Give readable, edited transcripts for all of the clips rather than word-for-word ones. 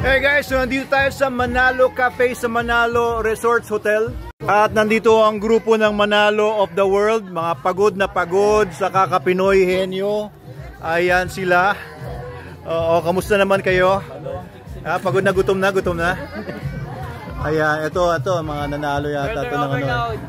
Hey guys, so nandito tayo sa Manalo Cafe sa Manalo Resorts Hotel. At nandito ang grupo ng Manalo of the World, mga pagod na pagod sa kakapinoy henyo. Ayan sila. Oo, kamusta naman kayo? Pagod na, gutom na, gutom na. Ayan, ito mga nanalo yata. Burger overload.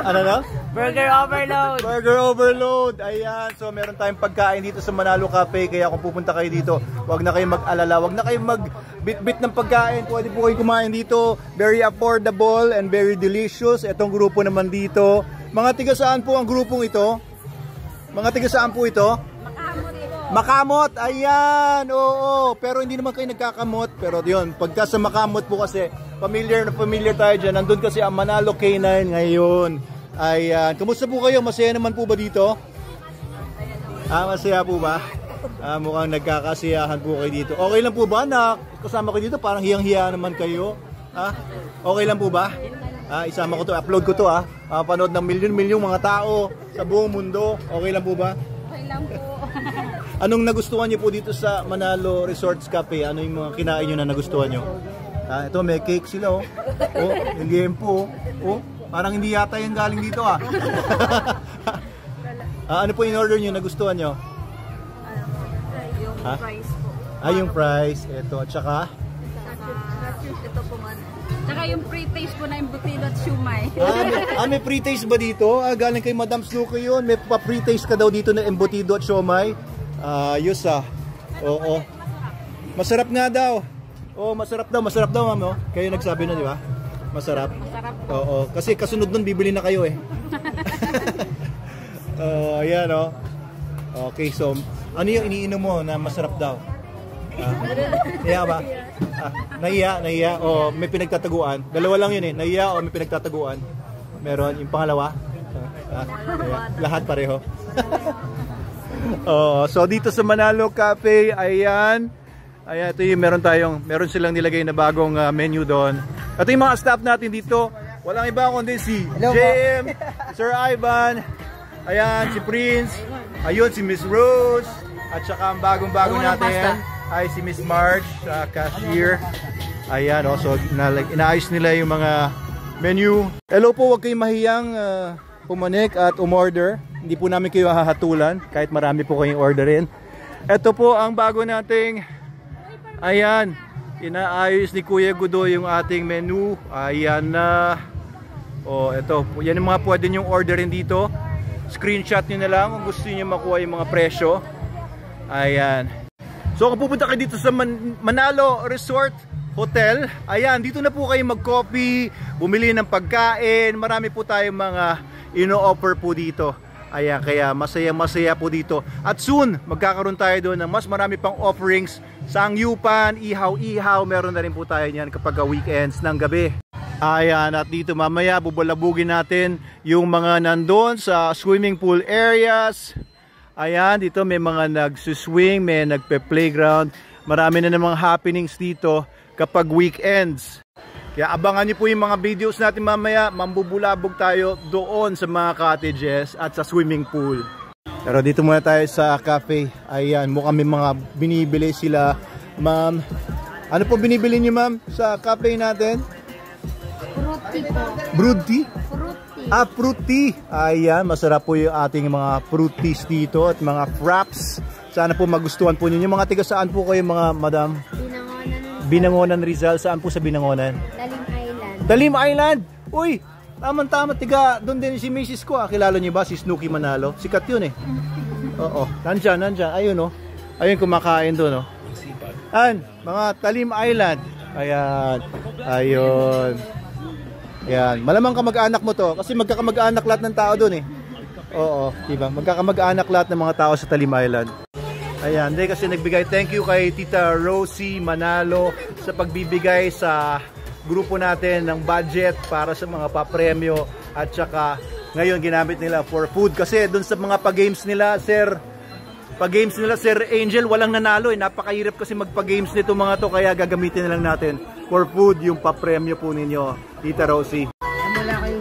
Ano na? Burger overload. Burger overload. Ayan, so meron tayong pagkain dito sa Manalo Cafe. Kaya kung pupunta kayo dito, wag na kayong mag-alala, wag na kayong mag-bit-bit ng pagkain. Pwede po kayo kumain dito. Very affordable and very delicious. Itong grupo naman dito. Mga tiga saan po ang grupong ito? Mga tiga saan po ito? Makamot, ayan, oo, pero hindi naman kayo nagkakamot. Pero yun, pagka sa Makamot po kasi, familiar na familiar tayo dyan. Nandun kasi ang Manalo K9 ngayon. Ayan, kamusta po kayo? Masaya naman po ba dito? Masaya po ba? Mukhang nagkakasiyahan po kayo dito. Okay lang po ba na kasama kayo dito? Parang hiyang-hiya naman kayo. Okay lang po ba? Isama ko to, upload ko to panood ng milyon-milyong mga tao sa buong mundo. Okay lang po ba? Okay lang po. Anong nagustuhan niyo po dito sa Manalo Resorts Cafe? Ano yung mga kinain niyo na nagustuhan niyo? Ito may cake sila yung liempo parang hindi yata yung galing dito ano po in order niyo nagustuhan niyo? Yung fries po. Yung fries, ito at saka ito po man. Saka yung pre-taste po na embutido at siumay. May pre-taste ba dito? Galing kay Madam Snooki yun. May pa-pre-taste ka daw dito na embutido at siumay. Ayos oo. Masarap nga daw. Masarap daw ma'am. Kayo nagsabi na, di ba? Masarap. Masarap. Oo, kasi kasunod nun bibili na kayo ayan Okay, so ano yung iniinom mo na masarap daw? Nahiya ba? Nahiya o may pinagtataguan? Dalawa lang yun nahiya o may pinagtataguan? Meron yung pangalawa? Lahat pareho. So dito sa Manalo Cafe, ayan, ito yung meron silang nilagay na bagong menu doon. Ito yung mga staff natin dito. Walang iba kundi si JM, Sir Ivan, ayan, si Prince, ayun si Miss Rose, at saka ang bagong-bago natin ay si Miss March, cashier. Ayan, so inaayos nila yung mga menu. Hello po, huwag kayong mahiyang pumanik at umorder. Hindi po namin kayo hahatulan kahit marami po kayong orderin. Ito po ang bago nating, ayan, inaayos ni Kuya Gudo yung ating menu. Ayan na. Ito, yan yung mga pwede nyong orderin dito. Screenshot nyo na lang kung gusto nyo makuha yung mga presyo. Ayan. So kung pupunta kayo dito sa Manalo Resort Hotel, ayan, dito na po kayo mag-coffee, bumili ng pagkain. Marami po tayong mga ino-offer po dito. Ayan, kaya masaya po dito. At soon, magkakaroon tayo doon ng mas marami pang offerings. Sangyupan, ihaw-ihaw, meron na rin po tayo niyan kapag weekends ng gabi. Ayan, at dito mamaya bubalabugin natin yung mga nandun sa swimming pool areas. Ayan, dito may mga nagsuswing, may nagpe-playground. Marami na namang happenings dito kapag weekends. Kaya abangan niyo po yung mga videos natin mamaya. Mambubulabog tayo doon sa mga cottages at sa swimming pool. Pero dito muna tayo sa cafe. Ayan, mukhang may mga binibili sila. Ma'am, ano po binibili niyo ma'am sa cafe natin? Fruity po. Brood tea? Fruity. Fruit tea. Ayan, masarap po yung ating mga fruit teas dito at mga fraps. Sana po magustuhan po ninyo. Mga tiga saan po kayo mga madam? Binangonan Rizal. Saan po sa Binangonan? Talim Island. Talim Island? Uy, tama-tama. Tiga, doon din si Mrs. ko. Kilala niyo ba si Snooki Manalo? Sikat yun Oo, nandyan. Ayun Ayun kumakain doon mga Talim Island. Ayan. Ayun. Ayan. Malamang kamag-anak mo to. Kasi magkakamag-anak lahat ng tao doon Oo, diba? Magkakamag-anak lahat ng mga tao sa Talim Island. Ayan, kasi nagbigay thank you kay Tita Rosie Manalo sa pagbibigay sa grupo natin ng budget para sa mga papremyo at saka ngayon ginamit nila for food kasi dun sa mga pa-games nila Sir Angel walang nanalo napakahirap kasi magpa-games nito mga to kaya gagamitin na lang natin for food yung papremyo po ninyo Tita Rosie. Wala kayo